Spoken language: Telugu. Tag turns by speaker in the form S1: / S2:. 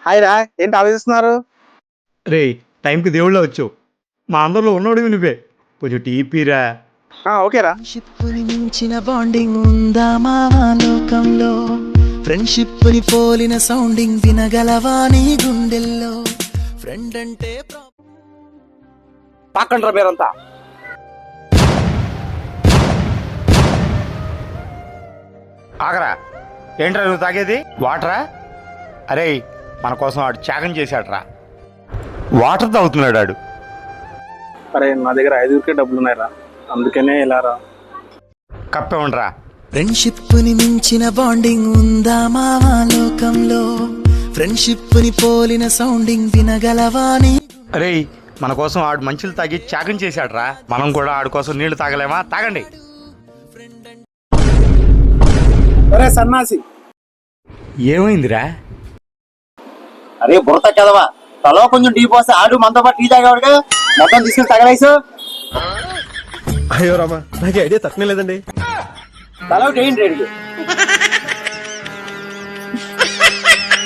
S1: హాయ్ రా, ఏంటి ఆలోచిస్తున్నారు?
S2: రే, టైంకి దేవుళ్ళ వచ్చావు. మా అందరిలో ఉన్నోడు నువ్వే. కొంచెం టీపీరా.
S1: ఓకేరా.
S3: ఫ్రెండ్షిప్ని మించిన బాండింగ్ ఉందా మా లోకంలో? ఫ్రెండ్షిప్ని పోలిన సౌండింగ్ వినగలవా నీ గుండెల్లో? ఫ్రెండ్ అంటే
S4: పాకండ్రా మీరంతా.
S2: ఆగరా, ఏంట్రా నువ్వు తాగేది? వాటరా? అరే, మన కోసం ఆడు త్యాగం చేశాడురా. వాటర్ తాగుతున్నాడు ఆడు.
S1: అరే నా దగ్గర 5 డబ్బులు ఉన్నాయిరా, అందుకనే ఇలా రా.
S2: కప్పే ఉండరా.
S3: ఫ్రెండ్షిప్ని మించిన బాండింగ్ ఉందా మా లోకంలో? ఫ్రెండ్షిప్ని పోలిన సౌండింగ్ వినగలవా నీ?
S2: అరే, మన కోసం ఆడు మంచులు తాగి త్యాగం చేశాడురా. మనం కూడా ఆడు కోసం నీళ్లు తాగలేమా? తాగండి.
S1: అరే సన్నాసి,
S2: ఏమైందిరా?
S4: అరే బుర్ర కదవా, తలో కొంచెం టీ పోస్తే ఆడు మనతో పాటు టీ తాగేవాడుగా, మొత్తం తీసుకుని తగలేసు.
S5: అయ్యో రామా, నాకు ఐడియా తక్కువ లేదండి.
S4: తలో టీ ఏంటి?